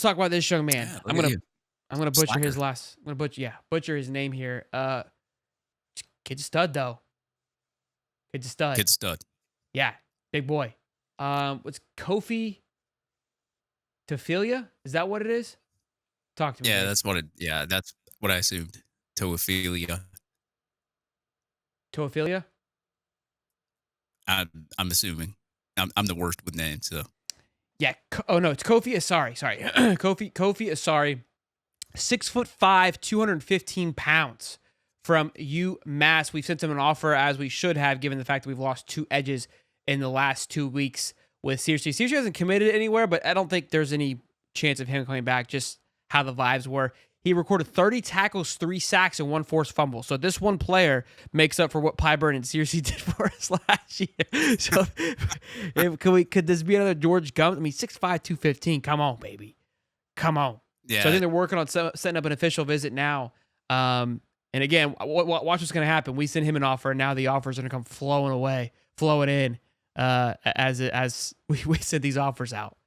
talk about this young man. Yeah, I'm look at gonna you. I'm gonna butcher his Slacker. last. I'm gonna butcher his name here. Kid's a stud though. Kid's a stud. Kid stud. Yeah, big boy. What's Kofi Tophilia? Is that what it is? Talk to me, Yeah, Dave. that's what I assumed. Toophilia. Toophilia? I'm assuming. I'm the worst with names, so Yeah. Oh no, it's Kofi Asari. Sorry, Kofi Asari, 6'5", 215 pounds from UMass. We've sent him an offer as we should have, given the fact that we've lost two edges in the last 2 weeks with Searcy. Searcy hasn't committed anywhere, but I don't think there's any chance of him coming back. Just how the vibes were. He recorded 30 tackles, 3 sacks, and 1 forced fumble. So this one player makes up for what Pyburn and Searcy did for us last year. So could this be another George Gums? I mean, 6'5", 215. Come on, baby. Come on. So I yeah. think they're working on setting up an official visit now. And again, watch what's going to happen. We send him an offer, and now the offers are going to come flowing in as we send these offers out.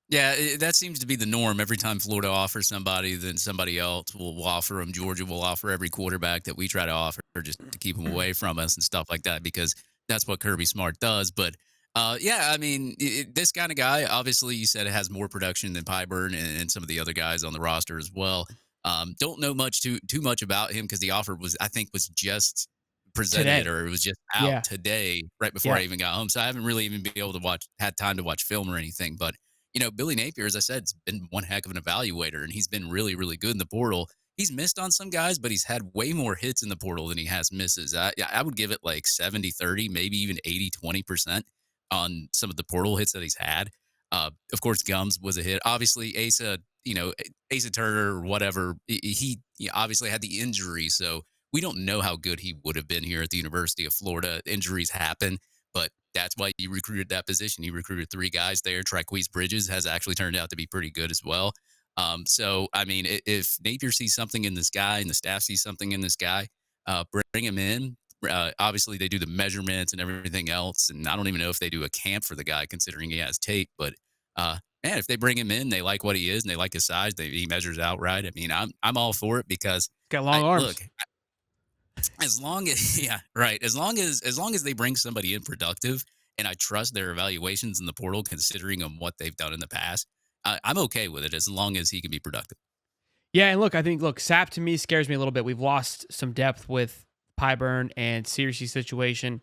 Yeah, that seems to be the norm. Every time Florida offers somebody, then somebody else will offer them. Georgia will offer every quarterback that we try to offer just to keep them away from us and stuff like that because that's what Kirby Smart does. But yeah, I mean, this kind of guy, obviously, you said it has more production than Pyburn and some of the other guys on the roster as well. Don't know too much about him because the offer I think, was just presented Today. or it was just out Yeah. today, right before I Yeah. even got home. So I haven't really even been able to had time to watch film or anything. But Billy Napier, as I said, has been one heck of an evaluator, and he's been really, really good in the portal. He's missed on some guys, but he's had way more hits in the portal than he has misses. I would give it like 70-30, maybe even 80-20% on some of the portal hits that he's had. Of course, Gums was a hit. Obviously, Asa Turner or whatever, he obviously had the injury, so we don't know how good he would have been here at the University of Florida. Injuries happen, but that's why he recruited that position. He recruited 3 guys there. Triquise Bridges has actually turned out to be pretty good as well. So, I mean, if Napier sees something in this guy and the staff sees something in this guy, bring him in. Obviously, they do the measurements and everything else. And I don't even know if they do a camp for the guy, considering he has tape. But man, if they bring him in, they like what he is and they like his size. He measures out right. I mean, I'm all for it because He's got long arms. look, as long as yeah, right. As long as they bring somebody in productive, and I trust their evaluations in the portal, considering on what they've done in the past, I'm okay with it as long as he can be productive. Yeah, and look, I think Sap to me scares me a little bit. We've lost some depth with Pyburn and Searcy's situation.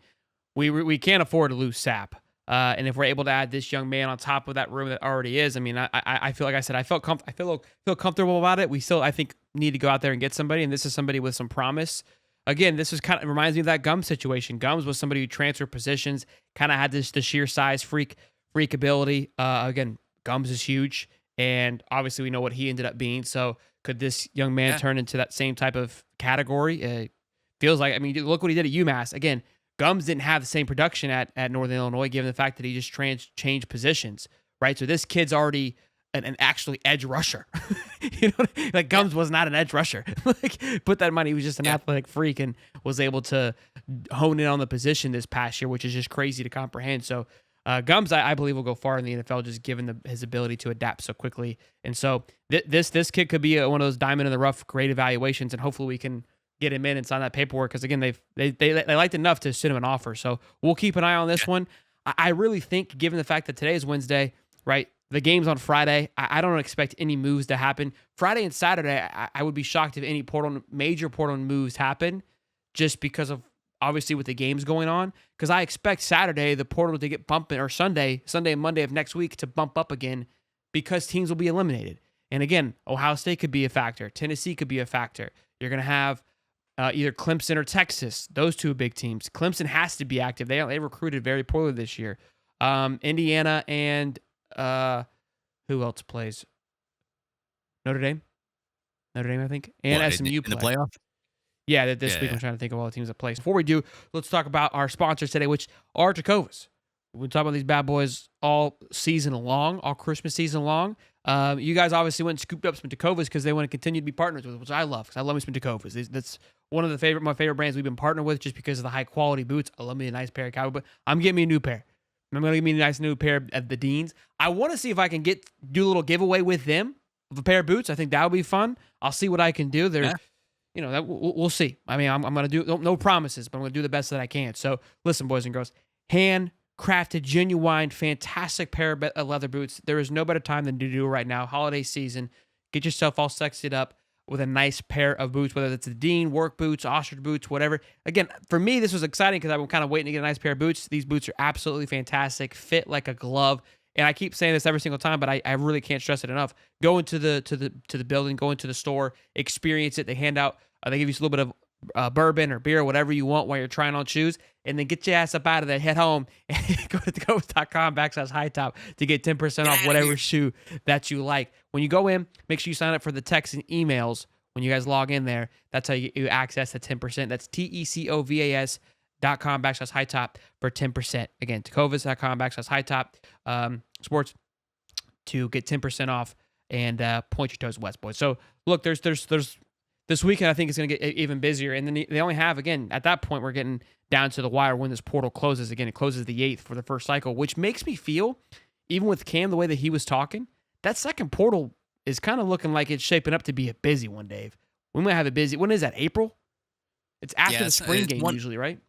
We can't afford to lose Sap. And if we're able to add this young man on top of that room that already is, I mean, I feel like I said I feel comfortable about it. We still I think need to go out there and get somebody, and this is somebody with some promise. Again, this is kind of reminds me of that Gums situation. Gums was somebody who transferred positions, kind of had the sheer size freak ability. Again, Gums is huge, and obviously we know what he ended up being. So could this young man Yeah, turn into that same type of category? Feels like, I mean, look what he did at UMass. Again, Gums didn't have the same production at Northern Illinois, given the fact that he just changed positions, right? So this kid's already an actually edge rusher. Like yeah, Gums was not an edge rusher. Like put that money, he was just an yeah. athletic freak and was able to hone in on the position this past year, which is just crazy to comprehend. So Gums, I believe, will go far in the NFL, just given his ability to adapt so quickly. And so this kid could be one of those diamond in the rough great evaluations, and hopefully we can get him in and sign that paperwork because again they liked enough to send him an offer. So we'll keep an eye on this one. I really think, given the fact that today is Wednesday, right? The game's on Friday. I don't expect any moves to happen. Friday and Saturday, I would be shocked if any major portal moves happen, just because of obviously with the games going on. Because I expect Saturday the portal to get bumping, or Sunday and Monday of next week to bump up again, because teams will be eliminated. And again, Ohio State could be a factor. Tennessee could be a factor. You're going to have either Clemson or Texas, those two big teams. Clemson has to be active. They recruited very poorly this year. Indiana and who else plays? Notre Dame, I think, and What SMU in the play. playoff? Yeah, this week Yeah, I'm trying to think of all the teams that play. Before we do, let's talk about our sponsors today, which are Tecovas. We talk about these bad boys all season long, all Christmas season long. You guys obviously went and scooped up some Tecovas because they want to continue to be partners with, which I love, because I love me some Tecovas. That's one of my favorite brands we've been partnered with, just because of the high quality boots. I love me a nice pair of cowboy, but I'm getting me a new pair. I'm going to give me a nice new pair of the Deans. I want to see if I can do a little giveaway with them of a pair of boots. I think that would be fun. I'll see what I can do. They're, Yeah. that we'll see. I mean, I'm going to do no promises, but I'm going to do the best that I can. So listen, boys and girls, handcrafted, genuine, fantastic pair of leather boots. There is no better time than to do it right now. Holiday season. Get yourself all sexed up with a nice pair of boots, whether it's the Dean, work boots, ostrich boots, whatever. Again, for me, this was exciting because I've been kind of waiting to get a nice pair of boots. These boots are absolutely fantastic, fit like a glove. And I keep saying this every single time, but I really can't stress it enough. Go into the building, go into the store, experience it. They hand out, they give you a little bit of bourbon or beer, whatever you want while you're trying on shoes, and then get your ass up out of there, head home, and go to tecovas.com/hightop to get 10% off whatever shoe that you like. When you go in, make sure you sign up for the texts and emails when you guys log in there. That's how you access the 10%. That's tecovas.com/hightop for 10%. Again, tecovas.com/hightop sports to get 10% off and point your toes west, boys. So look, there's this weekend, I think it's going to get even busier. And then they only have, again, at that point, we're getting down to the wire when this portal closes. Again, it closes the 8th for the first cycle, which makes me feel, even with Cam, the way that he was talking, that second portal is kind of looking like it's shaping up to be a busy one, Dave. We might have a busy. When is that, April? It's after the spring game usually, right?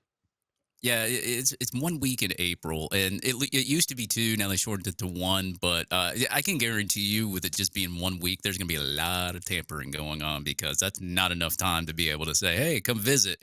Yeah, it's 1 week in April, and it used to be 2. Now they shortened it to 1. But I can guarantee you, with it just being 1 week, there's going to be a lot of tampering going on because that's not enough time to be able to say, "Hey, come visit."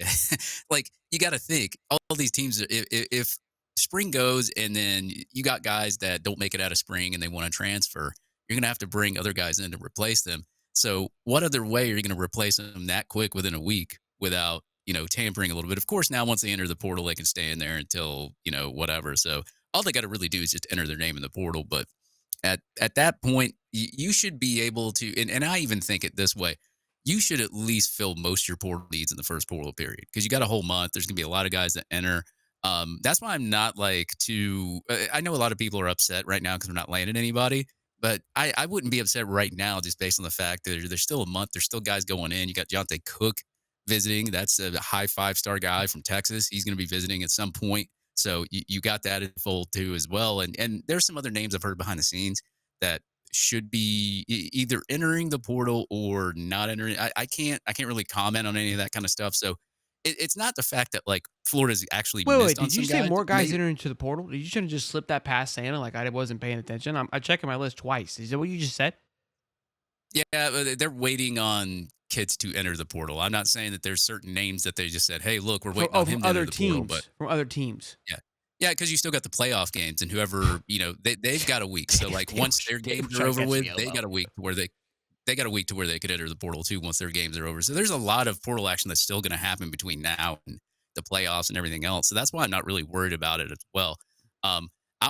Like, you got to think all these teams. If spring goes, and then you got guys that don't make it out of spring and they want to transfer, you're going to have to bring other guys in to replace them. So, what other way are you going to replace them that quick within a week without tampering a little bit? Of course, now once they enter the portal, they can stay in there until, whatever. So all they got to really do is just enter their name in the portal. But at that point, you should be able to, and I even think it this way, you should at least fill most of your portal needs in the first portal period because you got a whole month. There's going to be a lot of guys that enter. That's why I'm not I know a lot of people are upset right now because we're not landing anybody. But I wouldn't be upset right now just based on the fact that there's still a month. There's still guys going in. You got Jonte Cook visiting. That's a high 5-star guy from Texas. He's going to be visiting at some point. So you got that in fold too as well. And there's some other names I've heard behind the scenes that should be either entering the portal or not entering. I can't really comment on any of that kind of stuff. So it's not the fact that like Florida's actually missed on did some you say guys. more guys entering into the portal? You shouldn't just slip that past Santa like I wasn't paying attention. I'm checking my list twice. Is that what you just said? Yeah, they're waiting on kids to enter the portal. I'm not saying that there's certain names that they just said, "Hey, look, we're waiting on him to enter the portal." But from other teams. yeah, because you still got the playoff games, and whoever they've got a week. So like once their games are over with, they got a week to where they got a week to where they could enter the portal too once their games are over. So there's a lot of portal action that's still going to happen between now and the playoffs and everything else. So that's why I'm not really worried about it as well.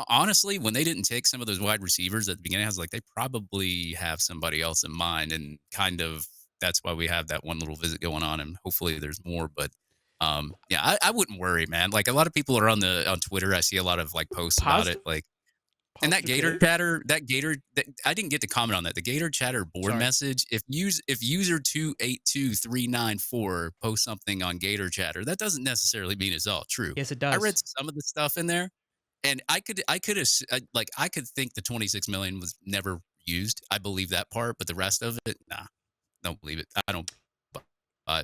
Honestly, when they didn't take some of those wide receivers at the beginning, I was like, they probably have somebody else in mind, and kind of that's why we have that one little visit going on, and hopefully there's more. But yeah, I wouldn't worry, man. Like a lot of people are on Twitter. I see a lot of like posts about it, like. And that Gator chatter, I didn't get to comment on that. The Gator chatter board message, if user 282394 posts something on Gator chatter, that doesn't necessarily mean it's all true. Yes, it does. I read some of the stuff in there, and I could think the 26 million was never used. I believe that part, but the rest of it, nah, don't believe it. I don't.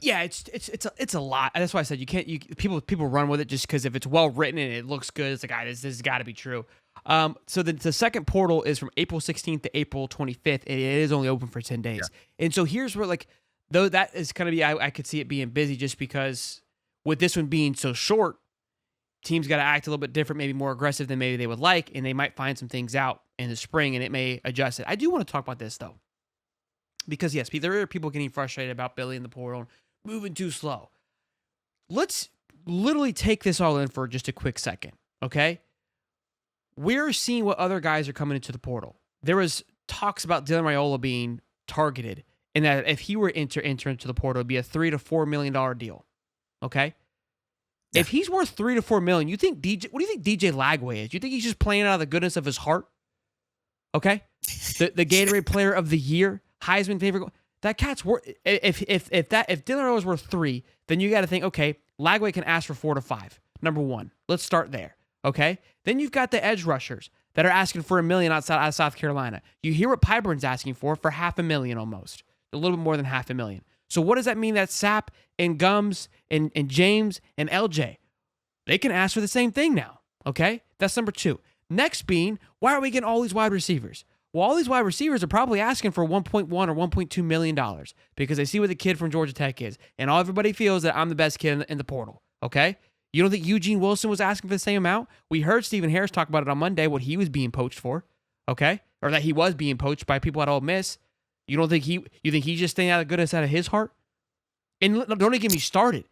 Yeah, it's a lot. That's why I said people run with it just because if it's well written and it looks good, it's like, this has got to be true. So the second portal is from April 16th to April 25th, and it is only open for 10 days. Yeah. And so here's where, though that is going to be, I could see it being busy just because with this one being so short, teams got to act a little bit different, maybe more aggressive than maybe they would like, and they might find some things out in the spring, and it may adjust it. I do want to talk about this, though, because, yes, there are people getting frustrated about Billy in the portal, moving too slow. Let's literally take this all in for just a quick second, okay? We're seeing what other guys are coming into the portal. There was talks about Dylan Raiola being targeted, and that if he were to enter into the portal, it would be a $3 to $4 million deal. Okay? Yeah. If he's worth $3 to $4 million, what do you think DJ Lagway is? You think he's just playing out of the goodness of his heart? Okay? The Gatorade Player of the Year, Heisman favorite. That cat's worth. If Dylan Raiola is worth $3, then you got to think, okay, Lagway can ask for $4 to $5. Number one, let's start there. Okay. Then you've got the edge rushers that are asking for $1 million outside of South Carolina. You hear what Pyburn's asking for $500,000 almost, a little bit more than $500,000. So what does that mean that Sapp and Gums and James and LJ, they can ask for the same thing now? Okay. That's number two. Next being, why are we getting all these wide receivers? Well, all these wide receivers are probably asking for $1.1 or $1.2 million because they see what the kid from Georgia Tech is. And everybody feels that I'm the best kid in the portal. Okay. You don't think Eugene Wilson was asking for the same amount? We heard Stephen Harris talk about it on Monday, what he was being poached for, okay? Or that he was being poached by people at Ole Miss. You don't think you think he's just staying out of goodness out of his heart? And don't even get me started.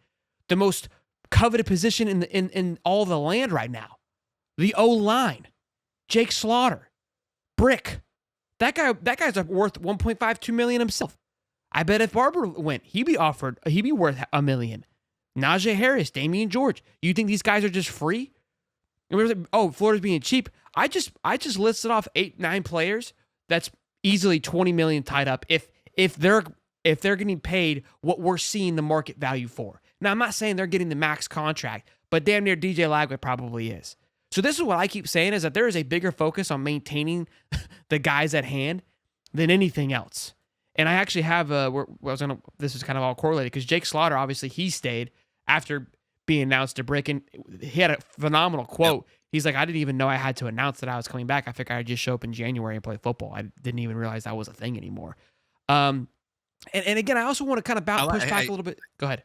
The most coveted position in all the land right now, the O-line, Jake Slaughter, Brick. That guy's worth $1.52 million himself. I bet if Barber went, he'd be worth $1 million. Najee Harris, Damian George. You think these guys are just free? Oh, Florida's being cheap. I just listed off 8-9 players. That's easily $20 million tied up if they're getting paid what we're seeing the market value for. Now, I'm not saying they're getting the max contract, but damn near DJ Lagway probably is. So this is what I keep saying is that there is a bigger focus on maintaining the guys at hand than anything else. And I actually have this is kind of all correlated because Jake Slaughter, obviously, he stayed after being announced to Brick, and he had a phenomenal quote. Yep. He's like, I didn't even know I had to announce that I was coming back. I figured I'd just show up in January and play football. I didn't even realize that was a thing anymore. And again, I also want to kind of push back a little bit. Go ahead.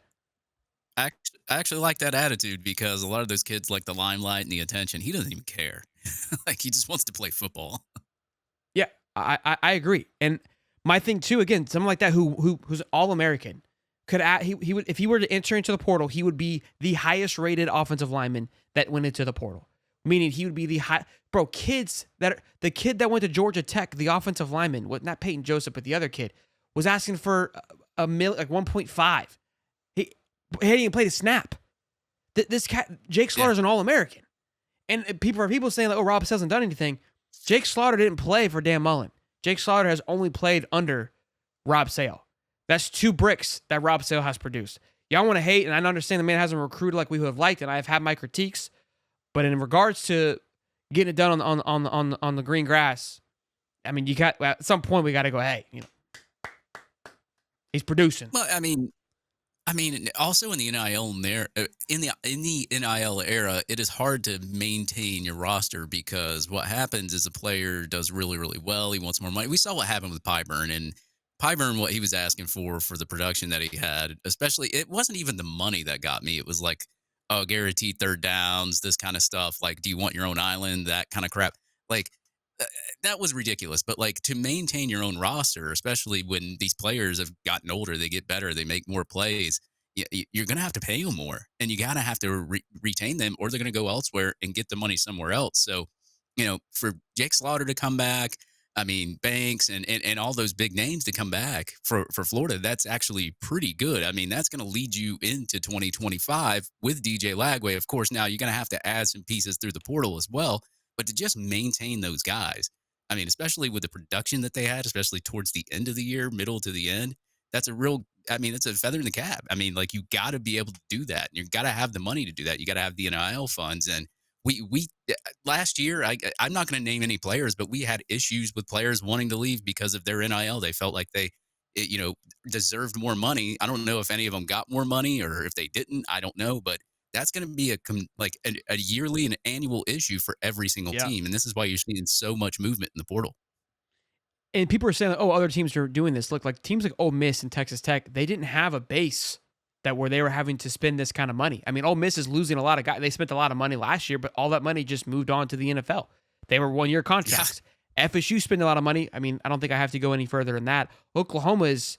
I actually like that attitude because a lot of those kids like the limelight and the attention. He doesn't even care. Like, he just wants to play football. Yeah, I agree. And my thing too, again, someone like that who's All-American, he would, if he were to enter into the portal, he would be the highest rated offensive lineman that went into the portal. Meaning he would be the the kid that went to Georgia Tech, the offensive lineman, not Peyton Joseph, but the other kid, was asking for like 1.5. He hadn't even played a snap. This cat, Jake Slaughter's an All-American. And people saying like, oh, Rob hasn't done anything. Jake Slaughter didn't play for Dan Mullen. Jake Slaughter has only played under Rob Sale. That's 2 bricks that Rob Sale has produced. Y'all want to hate, and I understand the man hasn't recruited like we would have liked, and I've had my critiques. But in regards to getting it done on the green grass, I mean, at some point we got to go, hey, he's producing. Well, I mean, also in the NIL era, it is hard to maintain your roster because what happens is a player does really, really well. He wants more money. We saw what happened with Pyburn, and Pyburn, what he was asking for the production that he had, especially, it wasn't even the money that got me. It was like, oh, guaranteed third downs, this kind of stuff. Like, do you want your own island? That kind of crap. Like, that was ridiculous. But like, to maintain your own roster, especially when these players have gotten older, they get better, they make more plays. You're going to have to pay them more, and you got to have to retain them, or they're going to go elsewhere and get the money somewhere else. So, for Jake Slaughter to come back, I mean, Banks and all those big names to come back for Florida, that's actually pretty good. I mean, that's going to lead you into 2025 with DJ Lagway. Of course, now you're going to have to add some pieces through the portal as well. But to just maintain those guys, I mean, especially with the production that they had, especially towards the end of the year, middle to the end, it's a feather in the cap. I mean, like, you got to be able to do that. You got to have the money to do that. You got to have the NIL funds. And we last year, I'm not going to name any players, but we had issues with players wanting to leave because of their NIL. They felt like they deserved more money. I don't know if any of them got more money or if they didn't. I don't know, but that's going to be a yearly and annual issue for every single team. And this is why you're seeing so much movement in the portal. And people are saying, oh, other teams are doing this. Look, like teams like Ole Miss and Texas Tech, they didn't have a base where they were having to spend this kind of money. I mean, Ole Miss is losing a lot of guys. They spent a lot of money last year, but all that money just moved on to the NFL. They were 1-year contracts. Yeah. FSU spent a lot of money. I mean, I don't think I have to go any further than that. Oklahoma has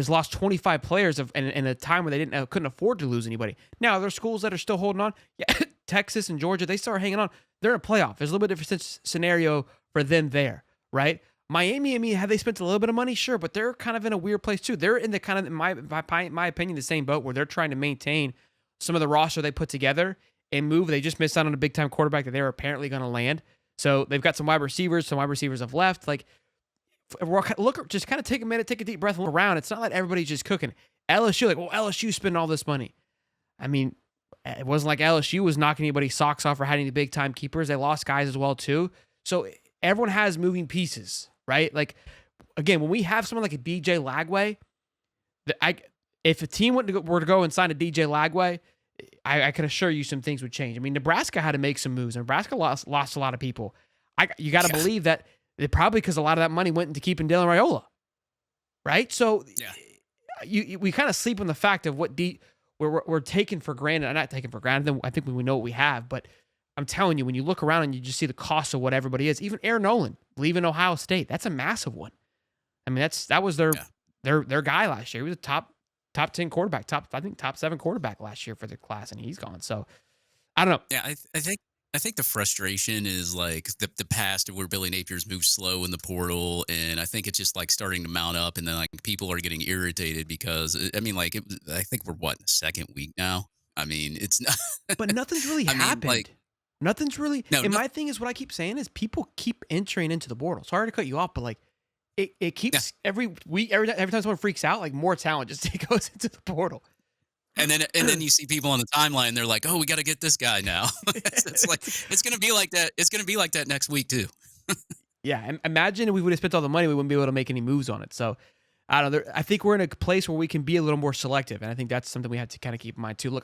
lost 25 players in a time where they couldn't afford to lose anybody. Now, there are schools that are still holding on. Yeah, Texas and Georgia, they start hanging on. They're in a playoff. There's a little bit different scenario for them there, right? Miami, I mean, have they spent a little bit of money? Sure, but they're kind of in a weird place too. They're in the kind of, in my opinion, the same boat where they're trying to maintain some of the roster they put together and move. They just missed out on a big-time quarterback that they were apparently going to land. So they've got some wide receivers. Some wide receivers have left. Like, look, just kind of take a minute, take a deep breath, and look around. It's not like everybody's just cooking. LSU, LSU spending all this money. I mean, It wasn't like LSU was knocking anybody's socks off or had any big time keepers. They lost guys as well too. So everyone has moving pieces, right? Like again, when we have someone like a DJ Lagway, if a team were to go and sign a DJ Lagway, I can assure you some things would change. I mean, Nebraska had to make some moves. Nebraska lost a lot of people. You got to believe that probably because a lot of that money went into keeping Dylan Raiola, right? So we kind of sleep on the fact of what we're taking for granted. I'm not taking for granted. I think we know what we have, but I'm telling you, when you look around and you just see the cost of what everybody is, even Aaron Nolan leaving Ohio State, that's a massive one. I mean, that was their guy last year. He was a top 10 quarterback, I think top 7 quarterback last year for the class, and he's gone. So I don't know. Yeah, I think the frustration is like the past where Billy Napier's moved slow in the portal, and I think it's just like starting to mount up, and then like people are getting irritated because I mean, like I think we're the second week now. I mean, it's not, but nothing's really happened. Like, nothing's really. My thing is what I keep saying is people keep entering into the portal. Sorry to cut you off, but like it keeps every week, every time someone freaks out, like more talent just goes into the portal. And then you see people on the timeline. They're like, "Oh, we got to get this guy now." It's like it's gonna be like that. It's gonna be like that next week too. Yeah, imagine if we would have spent all the money, we wouldn't be able to make any moves on it. So I don't know. I think we're in a place where we can be a little more selective, and I think that's something we have to kind of keep in mind too. Look,